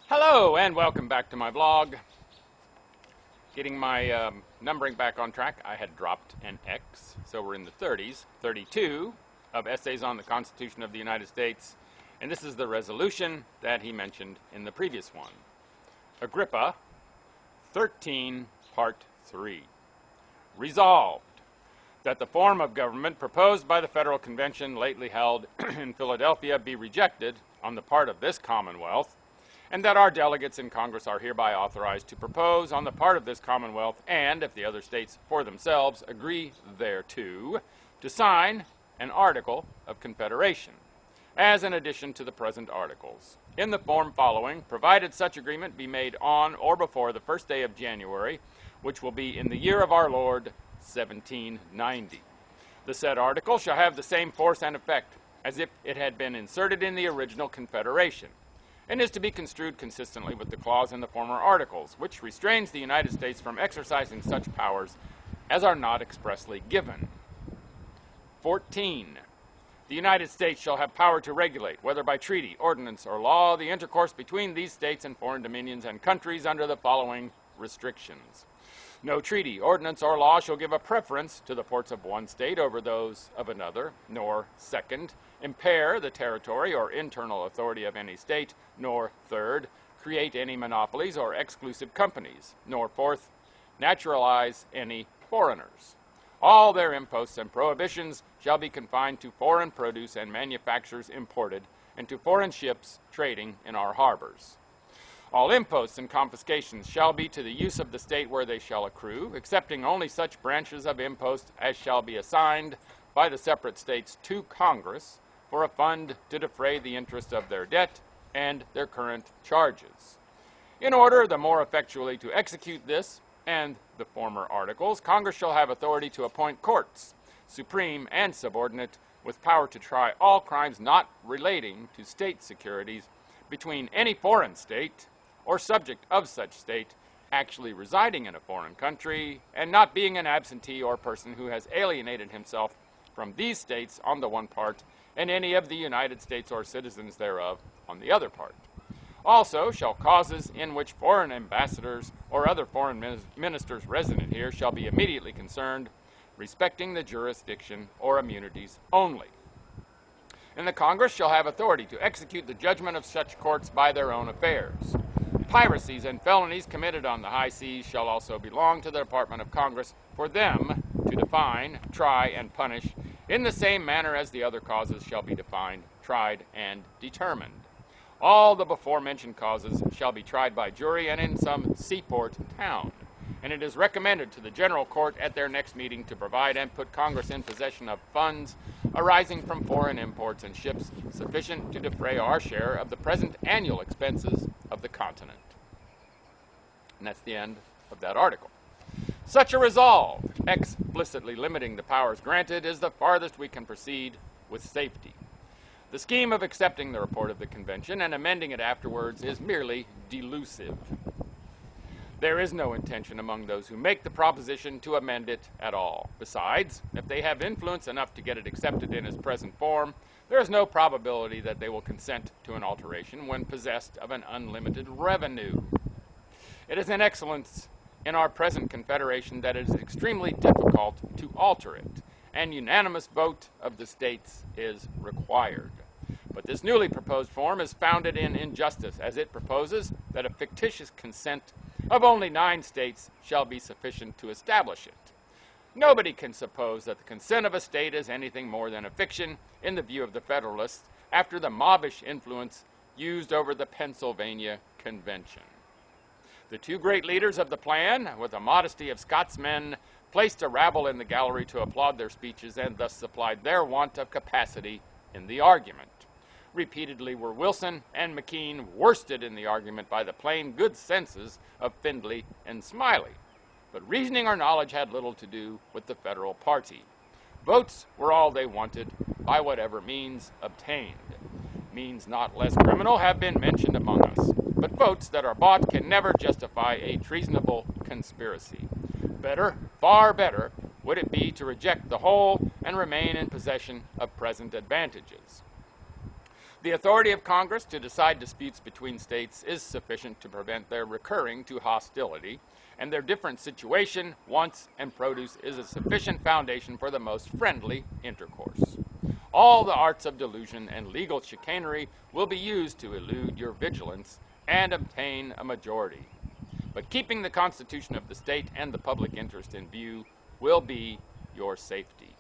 Hello and welcome back to my vlog. Getting my numbering back on track. I had dropped an X, so we're in the 30s. 32 of Essays on the Constitution of the United States, and this is the resolution that he mentioned in the previous one. Agrippa 13, Part 3. Resolved that the form of government proposed by the Federal Convention lately held in Philadelphia be rejected on the part of this Commonwealth, and that our delegates in Congress are hereby authorized to propose on the part of this Commonwealth, and if the other states for themselves agree thereto, to sign an Article of Confederation, as an addition to the present articles, in the form following, provided such agreement be made on or before the 1st day of January, which will be in the year of our Lord 1790. The said article shall have the same force and effect as if it had been inserted in the original Confederation, and is to be construed consistently with the clause in the former articles, which restrains the United States from exercising such powers as are not expressly given. 14. The United States shall have power to regulate, whether by treaty, ordinance, or law, the intercourse between these states and foreign dominions and countries under the following restrictions. No treaty, ordinance, or law shall give a preference to the ports of one state over those of another, nor, second, impair the territory or internal authority of any state, nor, third, create any monopolies or exclusive companies, nor, fourth, naturalize any foreigners. All their imposts and prohibitions shall be confined to foreign produce and manufactures imported, and to foreign ships trading in our harbors. All imposts and confiscations shall be to the use of the state where they shall accrue, excepting only such branches of impost as shall be assigned by the separate states to Congress for a fund to defray the interest of their debt and their current charges. In order the more effectually to execute this and the former articles, Congress shall have authority to appoint courts, supreme and subordinate, with power to try all crimes not relating to state securities between any foreign state or subject of such state actually residing in a foreign country and not being an absentee or person who has alienated himself from these states on the one part and any of the United States or citizens thereof on the other part. Also shall causes in which foreign ambassadors or other foreign ministers resident here shall be immediately concerned, respecting the jurisdiction or immunities only. And the Congress shall have authority to execute the judgment of such courts by their own affairs. Piracies and felonies committed on the high seas shall also belong to the Department of Congress for them to define, try, and punish in the same manner as the other causes shall be defined, tried, and determined. All the before-mentioned causes shall be tried by jury and in some seaport town, and it is recommended to the General Court at their next meeting to provide and put Congress in possession of funds arising from foreign imports and ships sufficient to defray our share of the present annual expenses of the continent. And that's the end of that article. Such a resolve, explicitly limiting the powers granted, is the farthest we can proceed with safety. The scheme of accepting the report of the convention and amending it afterwards is merely delusive. There is no intention among those who make the proposition to amend it at all. Besides, if they have influence enough to get it accepted in its present form, there is no probability that they will consent to an alteration when possessed of an unlimited revenue. It is an excellence in our present confederation that it is extremely difficult to alter it, and unanimous vote of the states is required. But this newly proposed form is founded in injustice, as it proposes that a fictitious consent of only 9 states shall be sufficient to establish it. Nobody can suppose that the consent of a state is anything more than a fiction in the view of the Federalists after the mobbish influence used over the Pennsylvania Convention. The 2 great leaders of the plan, with the modesty of Scotsmen, placed a rabble in the gallery to applaud their speeches and thus supplied their want of capacity in the argument. Repeatedly were Wilson and McKean worsted in the argument by the plain good senses of Findley and Smiley, but reasoning or knowledge had little to do with the federal party. Votes were all they wanted, by whatever means obtained. Means not less criminal have been mentioned among us, but votes that are bought can never justify a treasonable conspiracy. Better, far better, would it be to reject the whole and remain in possession of present advantages. The authority of Congress to decide disputes between states is sufficient to prevent their recurring to hostility, and their different situation, wants, and produce is a sufficient foundation for the most friendly intercourse. All the arts of delusion and legal chicanery will be used to elude your vigilance and obtain a majority. But keeping the Constitution of the state and the public interest in view will be your safety.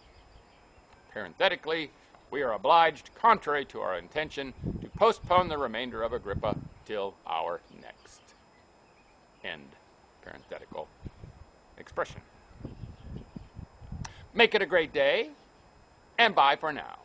Parenthetically, we are obliged, contrary to our intention, to postpone the remainder of Agrippa till our next. End parenthetical expression. Make it a great day, and bye for now.